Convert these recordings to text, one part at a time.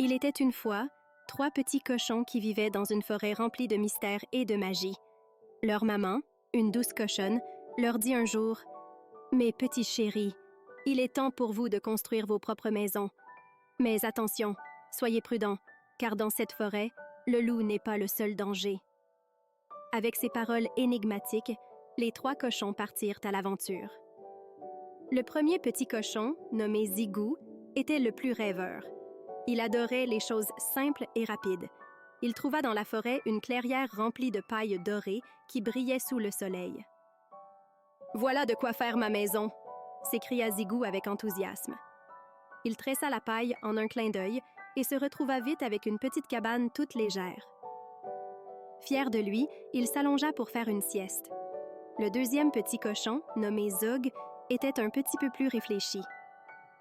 Il était une fois 3 petits cochons qui vivaient dans une forêt remplie de mystères et de magie. Leur maman, une douce cochonne, leur dit un jour « Mes petits chéris, il est temps pour vous de construire vos propres maisons. Mais attention, soyez prudents, car dans cette forêt, le loup n'est pas le seul danger. » Avec ces paroles énigmatiques, les 3 cochons partirent à l'aventure. Le premier petit cochon, nommé Zigou, était le plus rêveur. Il adorait les choses simples et rapides. Il trouva dans la forêt une clairière remplie de paille dorée qui brillait sous le soleil. « Voilà de quoi faire ma maison !» s'écria Zigou avec enthousiasme. Il tressa la paille en un clin d'œil et se retrouva vite avec une petite cabane toute légère. Fier de lui, il s'allongea pour faire une sieste. Le deuxième petit cochon, nommé Zog, était un petit peu plus réfléchi.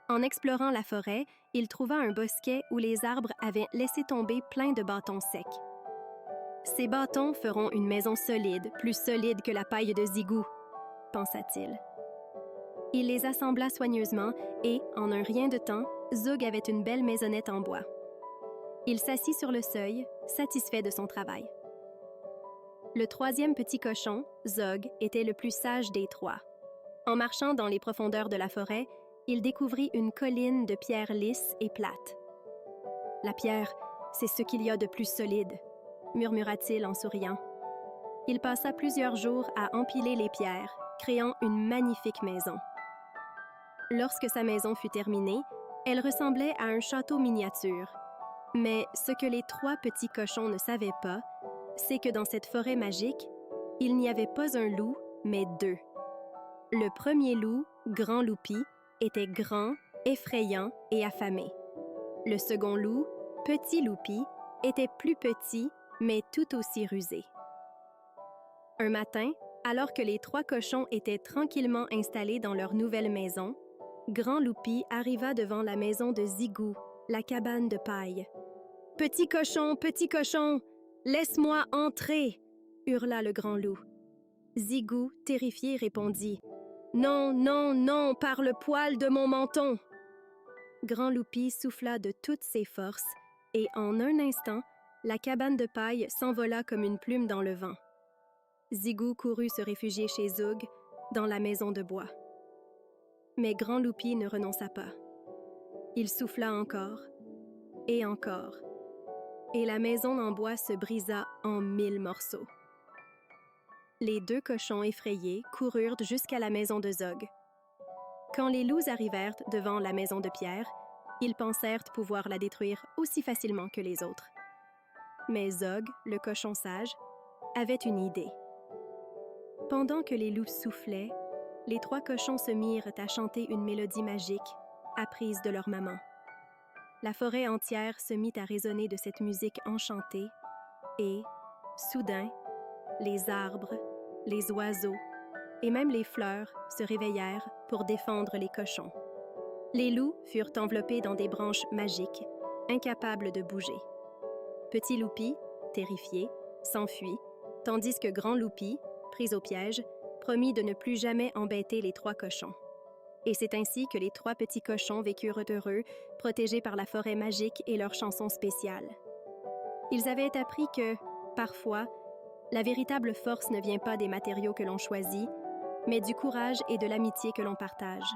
En explorant la forêt, il trouva un bosquet où les arbres avaient laissé tomber plein de bâtons secs. « Ces bâtons feront une maison solide, plus solide que la paille de Zigou, » pensa-t-il. Il les assembla soigneusement et, en un rien de temps, Zog avait une belle maisonnette en bois. Il s'assit sur le seuil, satisfait de son travail. Le troisième petit cochon, Zog, était le plus sage des 3. En marchant dans les profondeurs de la forêt, il découvrit une colline de pierres lisses et plates. « La pierre, c'est ce qu'il y a de plus solide, » murmura-t-il en souriant. Il passa plusieurs jours à empiler les pierres, créant une magnifique maison. Lorsque sa maison fut terminée, elle ressemblait à un château miniature. Mais ce que les 3 petits cochons ne savaient pas, c'est que dans cette forêt magique, il n'y avait pas un loup, mais 2. Le premier loup, Grand Loupi, était grand, effrayant et affamé. Le second loup, Petit Loupi, était plus petit, mais tout aussi rusé. Un matin, alors que les 3 cochons étaient tranquillement installés dans leur nouvelle maison, Grand Loupi arriva devant la maison de Zigou, la cabane de paille. « Petit cochon, laisse-moi entrer !» hurla le grand loup. Zigou, terrifié, répondit « Non, non, non, par le poil de mon menton !» Grand Loupi souffla de toutes ses forces et, en un instant, la cabane de paille s'envola comme une plume dans le vent. Zigou courut se réfugier chez Zog, dans la maison de bois. Mais Grand Loupi ne renonça pas. Il souffla encore, et la maison en bois se brisa en 1000 morceaux. Les 2 cochons effrayés coururent jusqu'à la maison de Zog. Quand les loups arrivèrent devant la maison de pierre, ils pensèrent pouvoir la détruire aussi facilement que les autres. Mais Zog, le cochon sage, avait une idée. Pendant que les loups soufflaient, les 3 cochons se mirent à chanter une mélodie magique, apprise de leur maman. La forêt entière se mit à résonner de cette musique enchantée et, soudain, les arbres, les oiseaux et même les fleurs se réveillèrent pour défendre les cochons. Les loups furent enveloppés dans des branches magiques, incapables de bouger. Petit Loupi, terrifié, s'enfuit, tandis que Grand Loupi, pris au piège, promit de ne plus jamais embêter les 3 cochons. Et c'est ainsi que les 3 petits cochons vécurent heureux, protégés par la forêt magique et leurs chansons spéciales. Ils avaient appris que, parfois, la véritable force ne vient pas des matériaux que l'on choisit, mais du courage et de l'amitié que l'on partage.